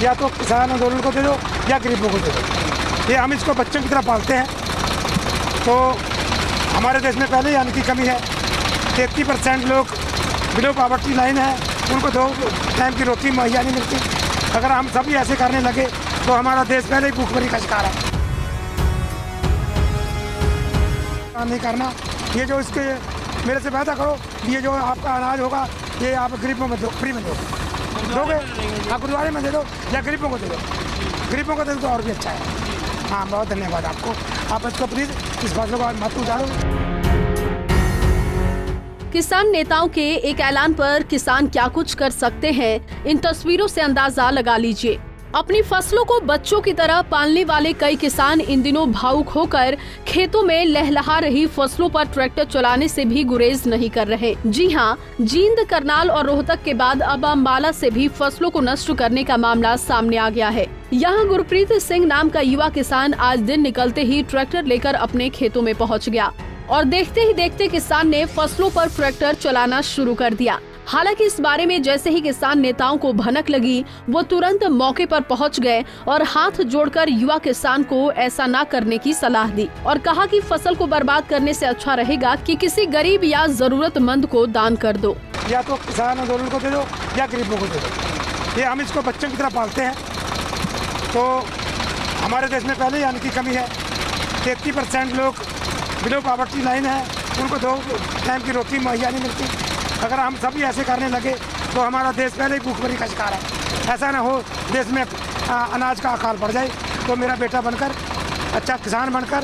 या तो किसान आंदोलन को दे दो या गरीबों को दे दो। ये हम इसको बच्चों की तरह पालते हैं। तो हमारे देश में पहले ही अन्न की कमी है। 33% लोग बिलो पॉवर्टी लाइन है, उनको 2 टाइम की रोटी मुहैया नहीं मिलती। अगर हम सभी ऐसे करने लगे तो हमारा देश पहले ही भूखमरी का शिकार है। नहीं करना, ये जो इसके मेरे से वादा करो, ये जो आपका अनाज होगा ये आप गरीबों में दो, फ्री में दोगे, आप गुरुद्वारे में दे दो या गरीबों को दे दो। गरीबों को दे दो तो और भी अच्छा है। हाँ, बहुत धन्यवाद आपको। आप इसको प्लीज़ इस फैसले को मत उतारो। किसान नेताओं के एक ऐलान पर किसान क्या कुछ कर सकते हैं, इन तस्वीरों से अंदाजा लगा लीजिए। अपनी फसलों को बच्चों की तरह पालने वाले कई किसान इन दिनों भावुक होकर खेतों में लहलहा रही फसलों पर ट्रैक्टर चलाने से भी गुरेज नहीं कर रहे। जी हां, जींद, करनाल और रोहतक के बाद अब अम्बाला से भी फसलों को नष्ट करने का मामला सामने आ गया है। यहां गुरप्रीत सिंह नाम का युवा किसान आज दिन निकलते ही ट्रैक्टर लेकर अपने खेतों में पहुँच गया और देखते ही देखते किसान ने फसलों पर ट्रैक्टर चलाना शुरू कर दिया। हालांकि इस बारे में जैसे ही किसान नेताओं को भनक लगी, वो तुरंत मौके पर पहुंच गए और हाथ जोड़कर युवा किसान को ऐसा ना करने की सलाह दी और कहा कि फसल को बर्बाद करने से अच्छा रहेगा कि किसी गरीब या जरूरतमंद को दान कर दो। या तो किसान आंदोलन को दे दो या गरीबों को दे दो। ये हम इसको बच्चों की तरह पालते हैं। तो हमारे देश में पहले ही अन्न की कमी है। 33% लोग बिलो पॉवर्टी लाइन है, उनको 2 टाइम की रोटी मुहैया नहीं मिलती। अगर हम सभी ऐसे करने लगे तो हमारा देश पहले ही भूखमरी का शिकार है। ऐसा ना हो देश में अनाज का अकाल पड़ जाए। तो मेरा बेटा बनकर, अच्छा किसान बनकर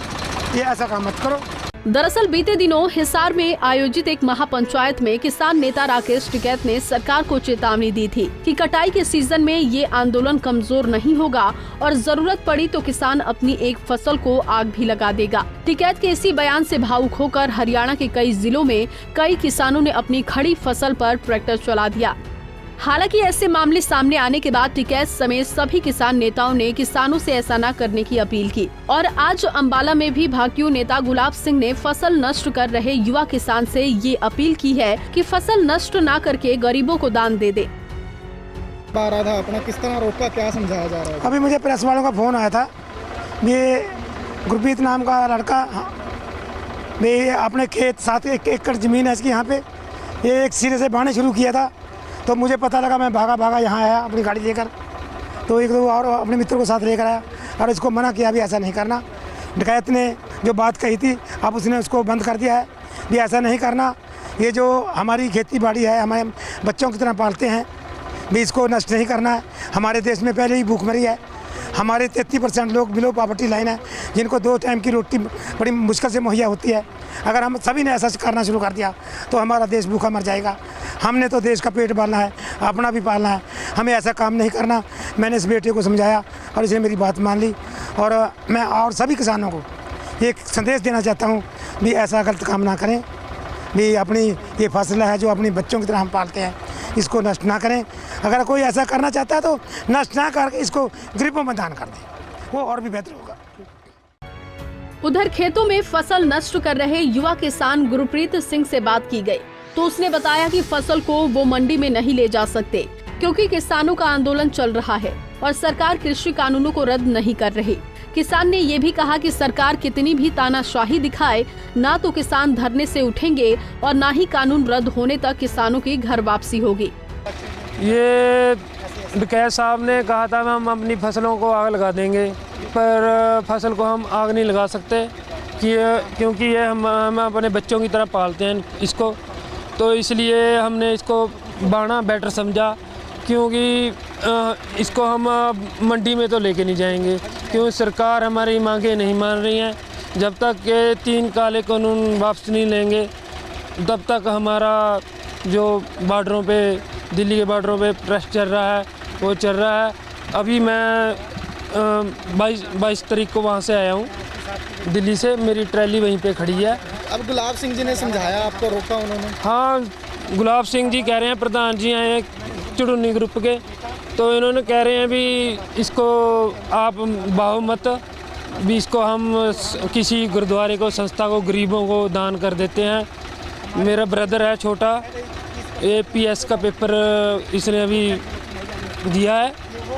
ये ऐसा काम मत करो। दरअसल बीते दिनों हिसार में आयोजित एक महापंचायत में किसान नेता राकेश टिकैत ने सरकार को चेतावनी दी थी कि कटाई के सीजन में ये आंदोलन कमजोर नहीं होगा और जरूरत पड़ी तो किसान अपनी एक फसल को आग भी लगा देगा। टिकैत के इसी बयान से भावुक होकर हरियाणा के कई जिलों में कई किसानों ने अपनी खड़ी फसल पर ट्रैक्टर चला दिया। हालांकि ऐसे मामले सामने आने के बाद टिकैत समेत सभी किसान नेताओं ने किसानों से ऐसा न करने की अपील की और आज अंबाला में भी भाजपा नेता गुलाब सिंह ने फसल नष्ट कर रहे युवा किसान से ये अपील की है कि फसल नष्ट न करके गरीबों को दान दे दे। था अपना किस तरह रोका, क्या समझाया जा रहा है? अभी मुझे प्रेस वालों का फोन आया था, ये गुरप्रीत नाम का लड़का मैं अपने खेत 7 एकड़ जमीन है इसकी, यहाँ पे ये एक सिरे से बहाने शुरू किया था। तो मुझे पता लगा, मैं भागा यहाँ आया अपनी गाड़ी लेकर। तो 1-2 और अपने मित्र को साथ लेकर आया और इसको मना किया भी ऐसा नहीं करना। डकैत ने जो बात कही थी अब उसने उसको बंद कर दिया है भी ऐसा नहीं करना। ये जो हमारी खेती बाड़ी है, हमारे बच्चों की तरह पालते हैं भी, इसको नष्ट नहीं करना है। हमारे देश में पहले ही भूखमरी है। हमारे 33% लोग बिलो पॉवर्टी लाइन है, जिनको 2 टाइम की रोटी बड़ी मुश्किल से मुहैया होती है। अगर हम सभी ने ऐसा करना शुरू कर दिया तो हमारा देश भूखा मर जाएगा। हमने तो देश का पेट पालना है, अपना भी पालना है, हमें ऐसा काम नहीं करना। मैंने इस बेटे को समझाया और इसने मेरी बात मान ली और मैं और सभी किसानों को एक संदेश देना चाहता हूँ भी ऐसा गलत काम ना करें भी। अपनी ये फसल है जो अपने बच्चों की तरह हम पालते हैं, इसको नष्ट ना करें। अगर कोई ऐसा करना चाहता है तो नष्ट ना करके इसको गरीबों में दान कर दें, वो और भी बेहतर होगा। उधर खेतों में फसल नष्ट कर रहे युवा किसान गुरप्रीत सिंह से बात की गई तो उसने बताया कि फसल को वो मंडी में नहीं ले जा सकते क्योंकि किसानों का आंदोलन चल रहा है और सरकार कृषि कानूनों को रद्द नहीं कर रही। किसान ने ये भी कहा कि सरकार कितनी भी तानाशाही दिखाए, ना तो किसान धरने से उठेंगे और ना ही कानून रद्द होने तक किसानों की घर वापसी होगी। ये टिकैत साहब ने कहा था हम अपनी फसलों को आग लगा देंगे, पर फसल को हम आग नहीं लगा सकते क्योंकि ये हम अपने बच्चों की तरह पालते हैं इसको। तो इसलिए हमने इसको बाना बेटर समझा, क्योंकि इसको हम मंडी में तो लेके नहीं जाएंगे क्योंकि सरकार हमारी मांगे नहीं मान रही है। जब तक ये 3 काले कानून वापस नहीं लेंगे तब तक हमारा जो बॉर्डरों पे, दिल्ली के बॉर्डरों पे प्रेस चल रहा है वो चल रहा है। अभी मैं 22 तारीख को वहाँ से आया हूँ दिल्ली से, मेरी ट्रैली वहीं पे खड़ी है। अब गुलाब सिंह जी ने समझाया, आपको रोका उन्होंने? हाँ, गुलाब सिंह जी कह रहे हैं, प्रधान जी आए हैं चुड़ुन्नी ग्रुप के, तो इन्होंने कह रहे हैं भी इसको आप बाहो मत भी, इसको हम किसी गुरुद्वारे को, संस्था को, गरीबों को दान कर देते हैं। मेरा ब्रदर है छोटा, APS का पेपर इसने अभी दिया है।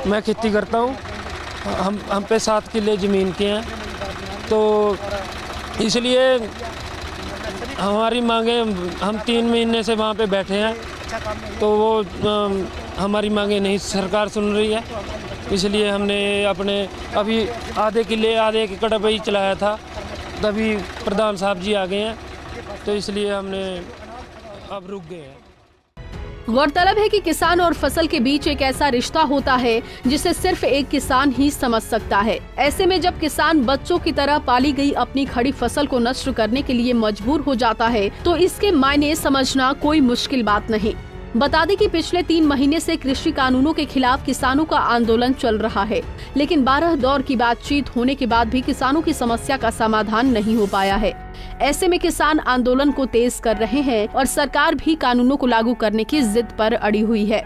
मैं खेती करता हूँ, हम पे 7 किले ज़मीन के हैं, तो इसलिए हमारी मांगे, हम 3 महीने से वहाँ पे बैठे हैं, तो वो हमारी मांगे नहीं सरकार सुन रही है। इसलिए हमने अपने अभी आधे एकड़ पे ही चलाया था, तभी प्रधान साहब जी आ गए हैं, तो इसलिए हमने अब रुक गए हैं। गौरतलब है कि किसान और फसल के बीच एक ऐसा रिश्ता होता है जिसे सिर्फ एक किसान ही समझ सकता है। ऐसे में जब किसान बच्चों की तरह पाली गई अपनी खड़ी फसल को नष्ट करने के लिए मजबूर हो जाता है, तो इसके मायने समझना कोई मुश्किल बात नहीं। बता दें कि पिछले 3 महीने से कृषि कानूनों के खिलाफ किसानों का आंदोलन चल रहा है, लेकिन 12 दौर की बातचीत होने के बाद भी किसानों की समस्या का समाधान नहीं हो पाया है। ऐसे में किसान आंदोलन को तेज कर रहे हैं और सरकार भी कानूनों को लागू करने की जिद पर अड़ी हुई है।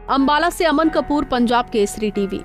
अंबाला से अमन कपूर, पंजाब केसरी टीवी।